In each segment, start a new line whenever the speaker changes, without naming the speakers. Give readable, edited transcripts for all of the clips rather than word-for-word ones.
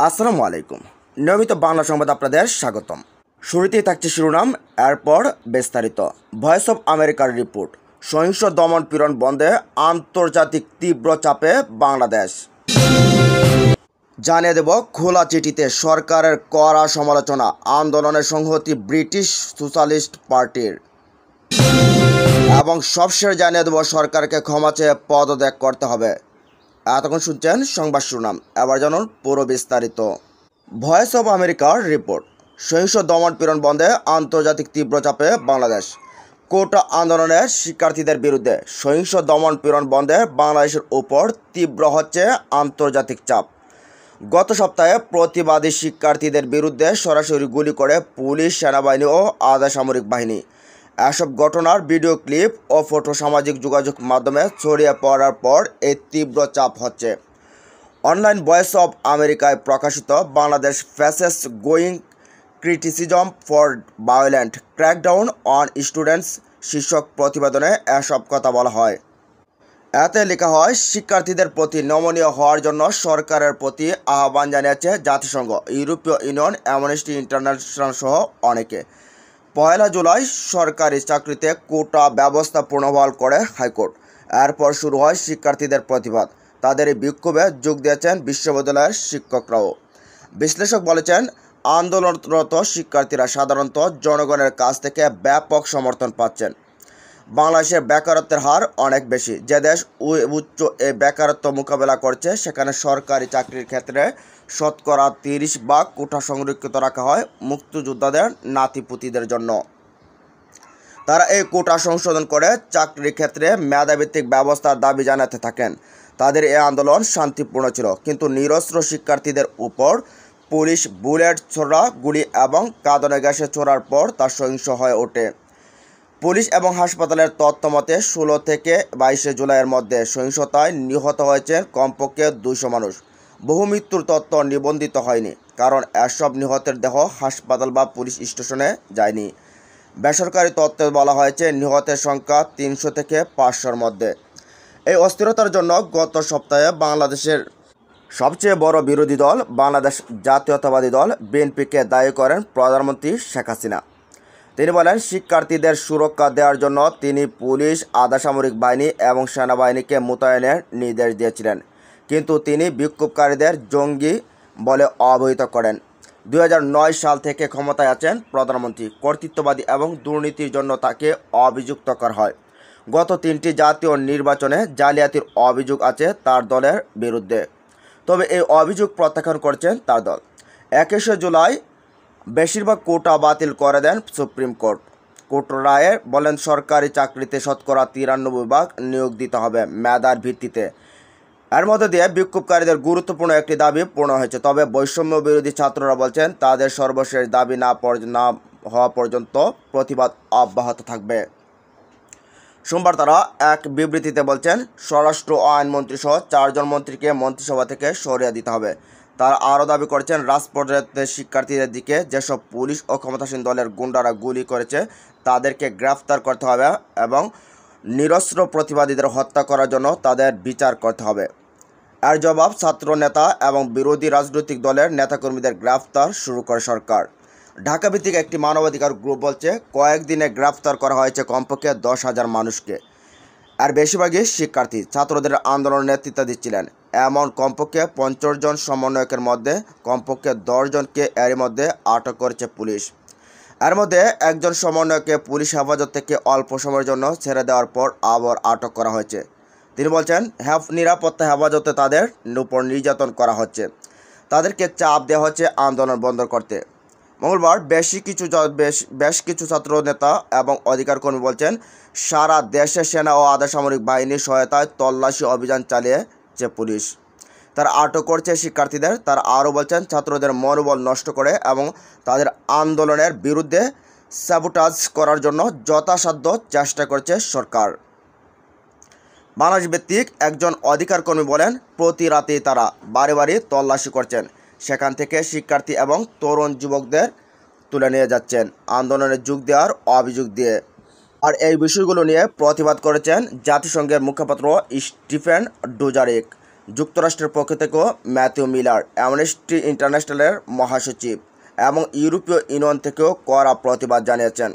আসসালামু আলাইকুম। নিয়মিত বাংলা সংবাদ আপনাদের স্বাগতম। শুরুতেই থাকছে শিরোনাম, এরপর বিস্তারিত। ভয়েস অব আমেরিকার রিপোর্ট, সহিংস দমন পীড়ন বন্ধে আন্তর্জাতিক তীব্র চাপে বাংলাদেশ। জানিয়ে দেব খোলা চিঠিতে সরকারের কড়া সমালোচনা, আন্দোলনের সংহতি ব্রিটিশ সোশ্যালিস্ট পার্টির। এবং সবশেষ জানিয়ে দেব সরকারকে ক্ষমা চেয়ে পদত্যাগ করতে হবে। এতক্ষণ শুনছেন সংবাদ শিরোনাম, এবার জানুন পুরো বিস্তারিত। ভয়েস অব আমেরিকার রিপোর্ট, সহিংস দমন পীড়ন বন্ধে আন্তর্জাতিক তীব্র চাপে বাংলাদেশ। কোটা আন্দোলনের শিক্ষার্থীদের বিরুদ্ধে সহিংস দমন পীড়ন বন্ধে বাংলাদেশের উপর তীব্র হচ্ছে আন্তর্জাতিক চাপ। গত সপ্তাহে প্রতিবাদী শিক্ষার্থীদের বিরুদ্ধে সরাসরি গুলি করে পুলিশ, সেনাবাহিনী ও আধা সামরিক বাহিনী। এসব ঘটনার ভিডিও ক্লিপ ও ফটো সামাজিক যোগাযোগ মাধ্যমে ছড়িয়ে পড়ার পর এই তীব্র চাপ হচ্ছে। অনলাইন ভয়েস অব আমেরিকায় প্রকাশিত Bangladesh faces going criticism for violent crackdown on students শীর্ষক প্রতিবেদনে এসব কথা বলা হয়। এতে লেখা হয়, শিক্ষার্থীদের প্রতি নমনীয় হওয়ার জন্য সরকারের প্রতি আহ্বান জানিয়েছে জাতিসংঘ, ইউরোপীয় ইউনিয়ন, অ্যামনেস্টি ইন্টারন্যাশনাল সহ অনেকে। 1 জুলাই সরকারি চাকরিতে কোটা ব্যবস্থা পুনর্বহাল করে হাইকোর্ট। এরপর শুরু হয় শিক্ষার্থীদের প্রতিবাদ। তাদের এই বিক্ষোভে যোগ দিয়েছেন বিশ্ববিদ্যালয়ের শিক্ষকরাও। বিশ্লেষক বলেছেন, আন্দোলনরত শিক্ষার্থীরা সাধারণত জনগণের কাছ থেকে ব্যাপক সমর্থন পাচ্ছেন। বাংলাদেশের বেকারত্বের হার অনেক বেশি। যে দেশ উচ্চ এই বেকারত্ব মোকাবেলা করছে, সেখানে সরকারি চাকরির ক্ষেত্রে শতকরা 30% কোটা সংরক্ষিত রাখা হয় মুক্তিযোদ্ধাদের নাতিপুতিদের জন্য। তারা এই কোটা সংশোধন করে চাকরির ক্ষেত্রে মেধাভিত্তিক ব্যবস্থার দাবি জানাতে থাকেন। তাদের এই আন্দোলন শান্তিপূর্ণ ছিল, কিন্তু নিরস্ত্র শিক্ষার্থীদের উপর পুলিশ বুলেট ছোড়া, গুলি এবং কাঁদানে গ্যাসে ছোড়ার পর তা সহিংস হয়ে ওঠে। পুলিশ এবং হাসপাতালের তথ্য মতে 16 থেকে 22 জুলাইয়ের মধ্যে সহিংসতায় নিহত হয়েছেন কমপক্ষে 200 মানুষ। বহু মৃত্যুর তথ্য নিবন্ধিত হয়নি, কারণ এসব নিহতের দেহ হাসপাতাল বা পুলিশ স্টেশনে যায়নি। বেসরকারি তথ্যে বলা হয়েছে নিহতের সংখ্যা 300 থেকে 500-র মধ্যে। এই অস্থিরতার জন্য গত সপ্তাহে বাংলাদেশের সবচেয়ে বড় বিরোধী দল বাংলাদেশ জাতীয়তাবাদী দল বিএনপিকে দায়ী করেন প্রধানমন্ত্রী শেখ হাসিনা। তিনি বলেন, শিক্ষার্থীদের সুরক্ষা দেওয়ার জন্য তিনি পুলিশ, আধা সামরিক বাহিনী এবং সেনাবাহিনীকে মোতায়েনের নির্দেশ দিয়েছিলেন, কিন্তু তিনি বিক্ষোভকারীদের জঙ্গি বলে অবহিত করেন। 2009 সাল থেকে ক্ষমতায় আছেন প্রধানমন্ত্রী। কর্তৃত্ববাদী এবং দুর্নীতির জন্য তাকে অভিযুক্ত করা হয়। গত 3টি জাতীয় নির্বাচনে জালিয়াতির অভিযোগ আছে তার দলের বিরুদ্ধে, তবে এই অভিযোগ প্রত্যাখ্যান করছেন তার দল। 21 জুলাই বেশিরভাগ কোটা বাতিল করে দেন সুপ্রিম কোর্ট। কোর্ট রায়ে বলেন, সরকারি চাকরিতে শতকরা 93% নিয়োগ দিতে হবে মেধার ভিত্তিতে। এর মধ্যে দিয়ে বিক্ষোভকারীদের গুরুত্বপূর্ণ একটি দাবি পূর্ণ হয়েছে, তবে বৈষম্য বিরোধী ছাত্ররা বলছেন তাদের সর্বশেষ দাবি না হওয়া পর্যন্ত প্রতিবাদ অব্যাহত থাকবে। সোমবার তারা এক বিবৃতিতে বলছেন, স্বরাষ্ট্র ও আইনমন্ত্রী সহ 4 জন মন্ত্রীকে মন্ত্রিসভা থেকে সরিয়ে দিতে হবে। তারা আরও দাবি করেছেন, রাজপথে শিক্ষার্থীদের দিকে যেসব পুলিশ ও ক্ষমতাসীন দলের গুন্ডারা গুলি করেছে তাদেরকে গ্রেফতার করতে হবে এবং নিরস্ত্র প্রতিবাদীদের হত্যা করার জন্য তাদের বিচার করতে হবে। এর জবাব ছাত্র নেতা এবং বিরোধী রাজনৈতিক দলের নেতাকর্মীদের গ্রেফতার শুরু করে সরকার। ঢাকাভিত্তিক একটি মানবাধিকার গ্রুপ বলছে, কয়েকদিনে গ্রেফতার করা হয়েছে কমপক্ষে 10,000 মানুষকে। আর বেশিরভাগই শিক্ষার্থী ছাত্রদের আন্দোলনের নেতৃত্ব দিচ্ছিলেন। এমন কমপক্ষে 50 জন সমন্বয়কের মধ্যে কমপক্ষে 10 জনকে এরই মধ্যে আটক করেছে পুলিশ। এর মধ্যে একজন সমন্বয়কে পুলিশ হেফাজত থেকে অল্প সময়ের জন্য ছেড়ে দেওয়ার পর আবার আটক করা হয়েছে। তিনি বলছেন, নিরাপত্তা হেফাজতে তাদের উপর নির্যাতন করা হচ্ছে, তাদেরকে চাপ দেওয়া হচ্ছে আন্দোলন বন্ধ করতে। মঙ্গলবার বেশ কিছু ছাত্র নেতা এবং অধিকার কর্মী বলছেন, সারা দেশে সেনা ও আধা সামরিক বাহিনীর সহায়তায় তল্লাশি অভিযান চালিয়েছে পুলিশ। তারা আটক করছে শিক্ষার্থীদের। তারা আরও বলছেন, ছাত্রদের মনোবল নষ্ট করে এবং তাদের আন্দোলনের বিরুদ্ধে স্যাবোটাজ করার জন্য যথাসাধ্য চেষ্টা করছে সরকার। বাংলাদেশ ভিত্তিক একজন অধিকার কর্মী বলেন, প্রতি রাতেই তারা বাড়ি বাড়ি তল্লাশি করছেন, সেখান থেকে শিক্ষার্থী এবং তরুণ যুবকদের তুলে নিয়ে যাচ্ছেন আন্দোলনে যোগ দেওয়ার অভিযোগ দিয়ে। আর এই বিষয়গুলো নিয়ে প্রতিবাদ করেছেন জাতিসংঘের মুখপাত্র স্টিফেন ডুজারিক। যুক্তরাষ্ট্রের পক্ষ থেকেও ম্যাথিউ মিলার, অ্যামনেস্টি ইন্টারন্যাশনালের মহাসচিব এবং ইউরোপীয় ইউনিয়ন থেকেও কড়া প্রতিবাদ জানিয়েছেন।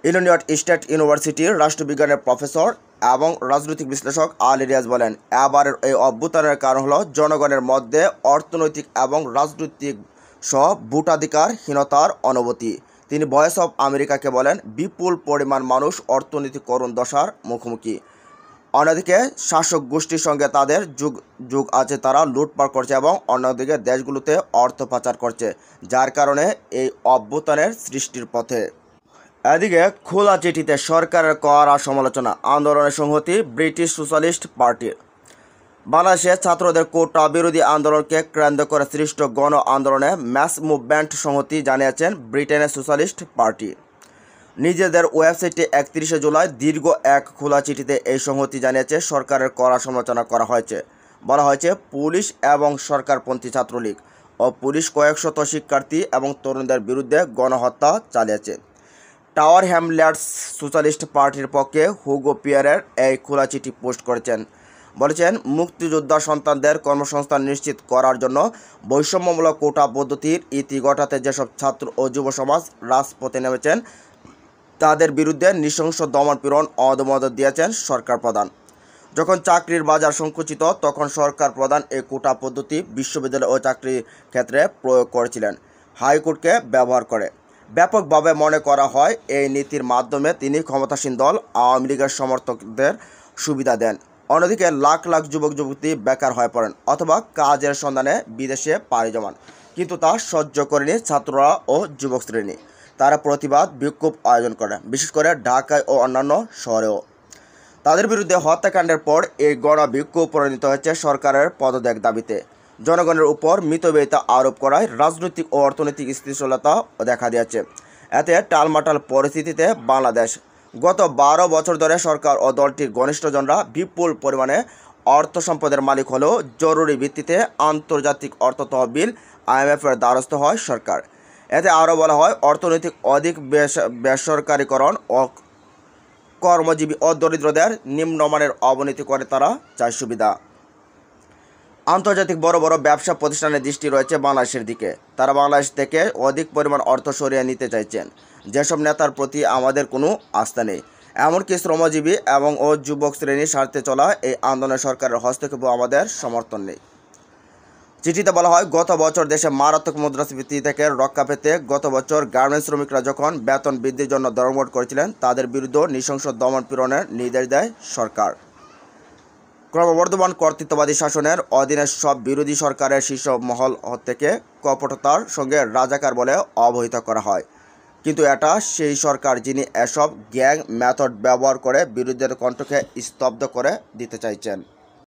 ইলিনয় স্টেট ইউনিভার্সিটির রাষ্ট্রবিজ্ঞানের প্রফেসর এবং রাজনৈতিক বিশ্লেষক আলী রিয়াজ বলেন, এবারের এই অভ্যুত্থানের কারণ হল জনগণের মধ্যে অর্থনৈতিক এবং রাজনৈতিক সহ ভোটাধিকারহীনতার অনুভূতি। তিনি ভয়েস অব আমেরিকাকে বলেন, বিপুল পরিমাণ মানুষ অর্থনৈতিক করুণ দশার মুখোমুখি। অন্যদিকে শাসক গোষ্ঠীর সঙ্গে তাদের যোগ আছে, তারা লুটপাট করছে এবং অন্যদিকে দেশগুলোতে অর্থ পাচার করছে, যার কারণে এই অভ্যুত্থানের সৃষ্টির পথে। এদিকে খোলা চিঠিতে সরকারের কড়া সমালোচনা, আন্দোলনের সংহতি ব্রিটিশ সোশ্যালিস্ট পার্টির। বাংলাদেশে ছাত্রদের কোটা বিরোধী আন্দোলনকে কেন্দ্র করে সৃষ্ট গণ আন্দোলনে ম্যাস মুভমেন্ট সংহতি জানিয়েছেন ব্রিটেনের সোশ্যালিস্ট পার্টি। নিজেদের ওয়েবসাইটে 31 জুলাই দীর্ঘ এক খোলা চিঠিতে এই সংহতি জানিয়েছে সরকারের কড়া সমালোচনা করা হয়েছে। বলা হয়েছে, পুলিশ এবং সরকারপন্থী ছাত্রলীগ ও পুলিশ কয়েকশত শিক্ষার্থী এবং তরুণদের বিরুদ্ধে গণহত্যা চালিয়েছে। টাওয়ার হ্যামলেটস সোশ্যালিস্ট পার্টির পক্ষে হুগো পিয়ারের এই খোলা চিঠি পোস্ট করেছেন। বলেছেন, মুক্তিযোদ্ধা সন্তানদের কর্মসংস্থান নিশ্চিত করার জন্য বৈষম্যমূলক কোটা পদ্ধতির ইতি ঘটাতে যেসব ছাত্র ও যুব সমাজ রাজপথে নেমেছেন, তাদের বিরুদ্ধে নৃশংস দমনপীড়ন অনুমোদন দিয়েছেন সরকার প্রধান। যখন চাকরির বাজার সংকুচিত, তখন সরকার প্রধান এই কোটা পদ্ধতি বিশ্ববিদ্যালয় ও চাকরির ক্ষেত্রে প্রয়োগ করেছিলেন। হাইকোর্টকে ব্যবহার করে ব্যাপকভাবে মনে করা হয় এই নীতির মাধ্যমে তিনি ক্ষমতাসীন দল আওয়ামী লীগের সমর্থকদের সুবিধা দেন। অন্যদিকে লাখ লাখ যুবক যুবতী বেকার হয়ে পড়েন অথবা কাজের সন্ধানে বিদেশে পাড়ি জমান, কিন্তু তা সহ্য করেনি ছাত্ররা ও যুবক শ্রেণী। তারা প্রতিবাদ বিক্ষোভ আয়োজন করে, বিশেষ করে ঢাকায় ও অন্যান্য শহরেও। তাদের বিরুদ্ধে হত্যাকাণ্ডের পর এই গণবিক্ষোভ পরিণত হয়েছে সরকারের পদত্যাগ দাবিতে। জনগণের উপর মিতব্যয়িতা আরোপ করায় রাজনৈতিক ও অর্থনৈতিক স্থিতিশীলতা দেখা দিয়েছে। এতে টালমাটাল পরিস্থিতিতে বাংলাদেশ। গত 12 বছর ধরে সরকার ও দলটির ঘনিষ্ঠজনরা বিপুল পরিমাণে অর্থ সম্পদের মালিক হলেও জরুরি ভিত্তিতে আন্তর্জাতিক অর্থ তহবিল IMF-এর দ্বারস্থ হয় সরকার। এতে আরও বলা হয়, অর্থনৈতিক অধিক বেসরকারীকরণ ও কর্মজীবী ও দরিদ্রদের নিম্নমানের অবনতি করে তারা চায় সুবিধা। আন্তর্জাতিক বড় বড় ব্যবসা প্রতিষ্ঠানের দৃষ্টি রয়েছে বাংলাদেশের দিকে। তারা বাংলাদেশ থেকে অধিক পরিমাণ অর্থ সরিয়ে নিতে চাইছেন, যেসব নেতার প্রতি আমাদের কোনো আস্থা নেই। এমনকি শ্রমজীবী এবং যুবক শ্রেণীর স্বার্থে চলা এই আন্দোলনে সরকারের হস্তক্ষেপও আমাদের সমর্থন নেই। চিঠিতে বলা হয়, গত বছর দেশে মারাত্মক মুদ্রাস্ফীতি থেকে রক্ষা পেতে গত বছর গার্মেন্টস শ্রমিকরা যখন বেতন বৃদ্ধির জন্য ধর্মঘট করেছিলেন, তাদের বিরুদ্ধে নৃশংস দমনপীড়নের নির্দেশ দেয় সরকার। ক্রমবর্ধমান কর্তৃত্ববাদী শাসনের অধীনে সব বিরোধী সরকারের শীর্ষ মহল থেকে কপটতার সঙ্গে রাজাকার বলে অবহিত করা হয়, কিন্তু এটা সেই সরকার যিনি এসব গ্যাং মেথড ব্যবহার করে বিরোধীদের কণ্ঠকে স্তব্ধ করে দিতে চাইছেন।